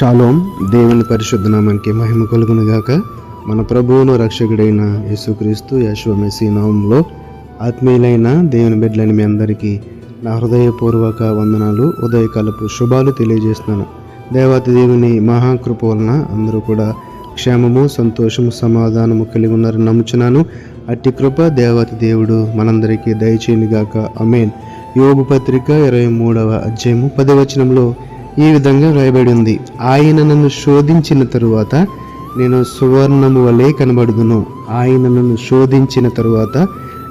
Shalom. దేవుని పరిశుద్ధ నామానికి మహిమ కలుగును గాక. మన ప్రభువును రక్షకుడైన యేసుక్రీస్తు యెషువా మెస్సీ నామములో ఆత్మీయులైన దేవుని బిడ్డలని మీ అందరికీ నా హృదయపూర్వక వందనాలు, ఉదయకాలపు శుభాలు తెలియజేస్తున్నాను. దేవాతి దేవుని మహాకృప వలన అందరూ కూడా క్షేమము, సంతోషము, సమాధానము కలిగి ఉన్నారని నమ్ముచున్నాను. అట్టి కృప దేవాతి దేవుడు మనందరికీ దయచేయను గాక. ఆమేన్. యోబు పత్రిక 23వ అధ్యాయము 10వ వచనంలో ఈ విధంగా వ్రాయబడి ఉంది: ఆయన నన్ను శోధించిన తరువాత నేను సువర్ణము వలె కనబడుదును. ఆయన నన్ను శోధించిన తరువాత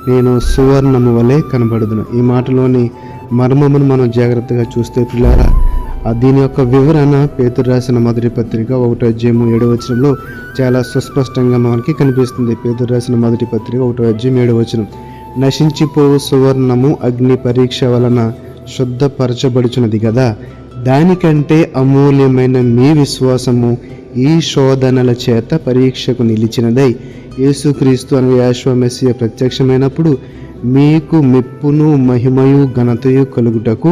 నేను సువర్ణము వలె కనబడుదును. ఈ మాటలోని మర్మమును మనం జాగ్రత్తగా చూస్తే పిల్లారా, దీని యొక్క వివరణ పేతురు రాసిన మొదటి పత్రిక 1వ అధ్యాయము 7వ వచనంలో చాలా సుస్పష్టంగా మనకి కనిపిస్తుంది. పేతురు రాసిన మొదటి పత్రిక 1వ అధ్యాయం 7వ వచనం: నశించిపోవు సువర్ణము అగ్ని పరీక్ష వలన శుద్ధపరచబడుచున్నది కదా, దానికంటే అమూల్యమైన మీ విశ్వాసము ఈ శోధనల చేత పరీక్షకు నిలిచినదై యేసుక్రీస్తు అనే యెషువా మెస్సీయ ప్రత్యక్షమైనప్పుడు మీకు మెప్పును, మహిమయు, ఘనతయు కలుగుటకు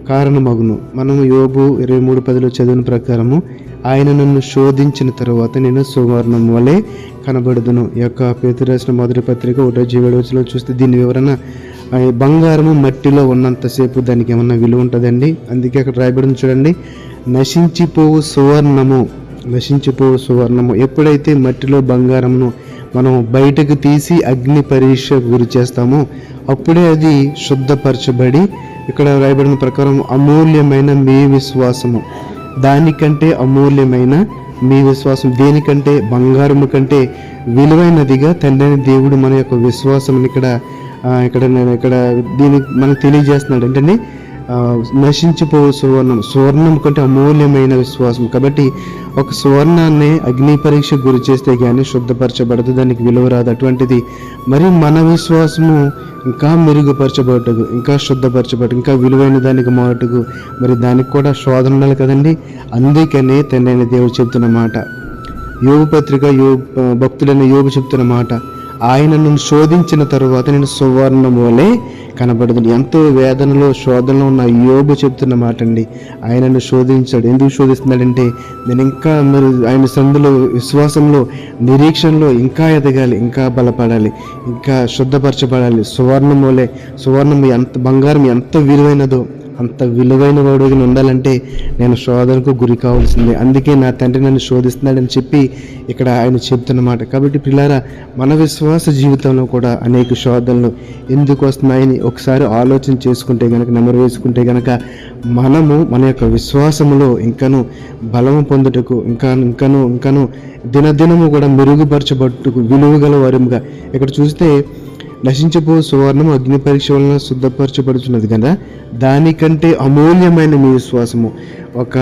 కారణమగును. మనము యోబు 23:10 చదివిన ప్రకారము ఆయన నన్ను శోధించిన తరువాత నేను సువర్ణం వలె కనబడుదును. ఈ యొక్క పేతురు రాసిన మొదటి పత్రిక 1:7 చూస్తే దీని వివరణ, బంగారము మట్టిలో ఉన్నంతసేపు దానికి ఏమన్నా విలువ ఉంటుందండి. అందుకే అక్కడ రాయబడింది చూడండి, నశించిపోవు సువర్ణము. ఎప్పుడైతే మట్టిలో బంగారమును మనం బయటకు తీసి అగ్ని పరీక్షకు గురి చేస్తామో అప్పుడే అది శుద్ధపరచబడి, ఇక్కడ రాయబడిన ప్రకారం అమూల్యమైన మీ విశ్వాసము, దానికంటే అమూల్యమైన మీ విశ్వాసం, దేనికంటే బంగారము కంటే విలువైనదిగా తండ్రి దేవుడు మన యొక్క విశ్వాసం ఇక్కడ దీన్ని మనకు తెలియజేస్తున్నాడు. అంటే నశించిపోవు సువర్ణం కంటే అమూల్యమైన విశ్వాసం. కాబట్టి ఒక సువర్ణాన్ని అగ్ని పరీక్ష గురి చేస్తే కానీ శుద్ధపరచబడదు, దానికి విలువ రాదు. అటువంటిది మరి మన విశ్వాసము ఇంకా మెరుగుపరచబడటకు, ఇంకా శుద్ధపరచబడటకు, ఇంకా విలువైన దానికి మాటకు మరి దానికి కూడా శోధన ఉండాలి కదండి. అందుకనే తండ్రి దేవుడు చెప్తున్న మాట, యోబు పత్రిక భక్తుడైన యోబు చెప్తున్న మాట, ఆయన నన్ను శోధించిన తరువాత నేను సువర్ణము వలె కనబడదు. ఎంతో వేదనలో, శోధనలో ఉన్న యోబు చెప్తున్న మాట అండి. ఆయనను శోధించాడు. ఎందుకు శోధిస్తున్నాడంటే నేను ఇంకా మీరు ఆయన సందులో, విశ్వాసంలో, నిరీక్షణలో ఇంకా ఎదగాలి, ఇంకా బలపడాలి, ఇంకా శుద్ధపరచబడాలి. సువర్ణం ఎంత, బంగారం ఎంత విలువైనదో అంత విలువైన వాడుగా ఉండాలంటే నేను శోధనకు గురి కావాల్సిందే. అందుకే నా తండ్రి నన్ను శోధిస్తున్నాడని చెప్పి ఇక్కడ ఆయన చెప్తున్నమాట. కాబట్టి పిల్లారా, మన విశ్వాస జీవితంలో కూడా అనేక శోధనలు ఎందుకు వస్తున్నాయని ఒకసారి ఆలోచన చేసుకుంటే గనక, నెమరు వేసుకుంటే గనక మనము మన యొక్క విశ్వాసములో ఇంకను బలము పొందుటకు, ఇంకను దినదినము కూడా మెరుగుపరచబట్టుకు విలువగల వారముగా, ఇక్కడ చూస్తే నశించిపో సువర్ణము అగ్ని పరీక్ష వలన శుద్ధపరచబడుతున్నది కదా, దానికంటే అమూల్యమైన మీ విశ్వాసము. ఒక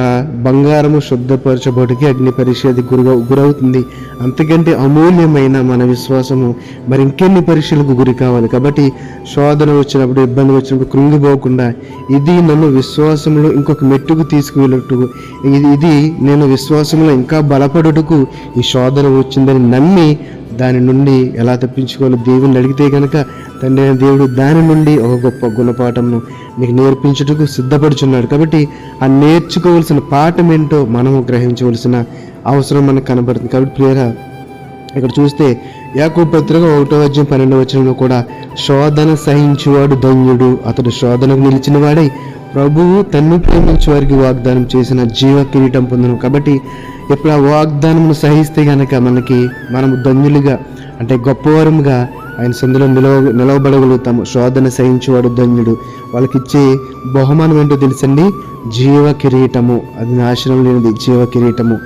బంగారము శుద్ధపరచబడికి అగ్ని పరీక్ష అది గురవుతుంది. అంతకంటే అమూల్యమైన మన విశ్వాసము మరి ఇంకెన్ని పరీక్షలకు గురి కావాలి. కాబట్టి శోధన వచ్చినప్పుడు, ఇబ్బంది వచ్చినప్పుడు కృంగిపోకుండా, ఇది నన్ను విశ్వాసంలో ఇంకొక మెట్టుకు తీసుకువెళ్ళటకు, ఇది నేను విశ్వాసంలో ఇంకా బలపడుటకు ఈ శోధన వచ్చిందని నమ్మి దాని నుండి ఎలా తప్పించుకోవాలో దేవుని అడిగితే కనుక తండ్రి దేవుడు దాని నుండి ఒక గొప్ప గుణపాఠంను నీకు నేర్పించుటకు సిద్ధపడుచున్నాడు. కాబట్టి ఆ నేర్చుకోవలసిన పాఠం ఏంటో మనము గ్రహించవలసిన అవసరం మనకు కనబడుతుంది. కాబట్టి ప్రియరా, ఇక్కడ చూస్తే యాకోబు పత్రిక 1వ అధ్యాయం 12వ వచనంలో కూడా శోధన సహించువాడు ధన్యుడు, అతడు శోధనకు నిలిచిన వాడై ప్రభువు తన్ను ప్రేమించే వారికి వాగ్దానం చేసిన జీవ కిరీటం పొందును. కాబట్టి ఎప్పుడు ఆ వాగ్దానమును సహిస్తే గనక మనము ధన్యులుగా, అంటే గొప్పవారముగా ఆయన సందులో నిలవబడగలుగుతాము. శోధన సహించేవాడు ధన్యుడు. వాళ్ళకి ఇచ్చే బహుమానం ఏంటో తెలుసండి, జీవ కిరీటము. అది నాశనం లేనిది జీవ కిరీటము,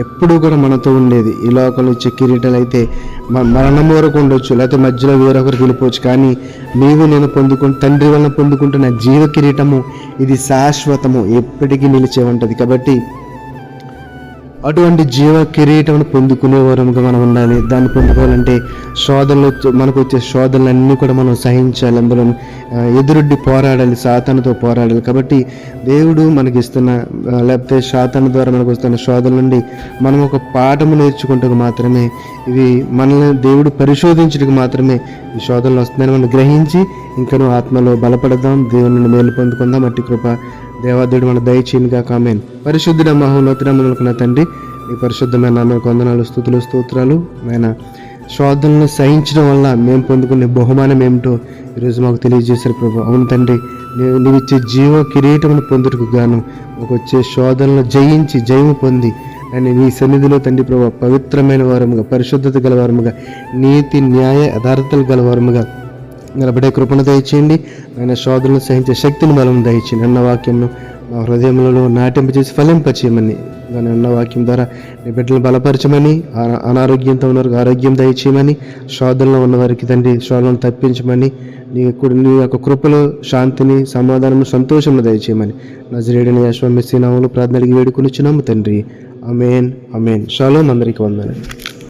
ఎప్పుడూ కూడా మనతో ఉండేది. ఈ లోకంలో ఇచ్చే కిరీటాలు అయితే మరణం వరకు ఉండొచ్చు, లేకపోతే మధ్యలో వేరొకరికి వెళ్ళిపోవచ్చు. కానీ నీవు నేను తండ్రి వలన పొందుకుంటున్న జీవ కిరీటము ఇది శాశ్వతము, ఎప్పటికీ నిలిచే ఉంటుంది. కాబట్టి అటువంటి జీవ కిరీటమును పొందుకునే వారముగా మనం ఉండాలి. దాన్ని పొందుకోవాలంటే మనకు వచ్చే శోధనలన్నీ కూడా మనం సహించాలి, అందులో ఎదురొడ్డి పోరాడాలి, సాతానుతో పోరాడాలి. కాబట్టి దేవుడు మనకిస్తున్న, లేకపోతే సాతాను ద్వారా మనకు వస్తున్న శోధన నుండి మనం ఒక పాఠము నేర్చుకుంటూ మాత్రమే, ఇవి మనల్ని దేవుడు పరిశోధించడానికి మాత్రమే ఈ శోధనలు వస్తుందని మనం గ్రహించి ఇంకనూ ఆత్మలో బలపడదాం, దేవుని మేలు పొందుకుందాం. అట్టి కృప దేవాదేవుడు మన దయచేయనుగా కామెన్. పరిశుద్ధుడ మహోన్నతుడములకు నా తండ్రి, నీ పరిశుద్ధమైన నామమునకు వందనాలు, స్తుతులు, స్తోత్రాలు. ఆయన శోధనలను సహించడం వల్ల మేము పొందుకునే బహుమానం ఏమిటో ఈరోజు మాకు తెలియజేశారు ప్రభు. అవును తండ్రి, నీవు ఇచ్చే జీవ కిరీటమును పొందుటకు గాను మాకు వచ్చే శోధనలను జయించి జయము పొంది అని నీ సన్నిధిలో తండ్రి ప్రభు పవిత్రమైన వారముగా, పరిశుద్ధత గలవారముగా, నీతి న్యాయ యథార్థతలు గలవారముగా నిలబడే కృపను దయచేయండి. ఆయన శోధనలు సహించే శక్తిని బలం దయచేయండి. అన్న వాక్యంను మా హృదయంలో నాటింపచేసి ఫలింపచేయమని, అన్న వాక్యం ద్వారా నీ బిడ్డలను బలపరచమని, అనారోగ్యంతో ఉన్నవారికి ఆరోగ్యం దయచేయమని, శోధనలో ఉన్నవారికి తండ్రి శోధనను తప్పించమని, నీ యొక్క కృపలో శాంతిని, సమాధానము, సంతోషము దయచేయమని నజరేయుడైన యేసు మెస్సీ నామములో ప్రార్థన అడిగి వేడుకొనుచున్నాము తండ్రి. ఆమేన్, ఆమేన్. షాలోమ్. అందరికీ వందనాలు.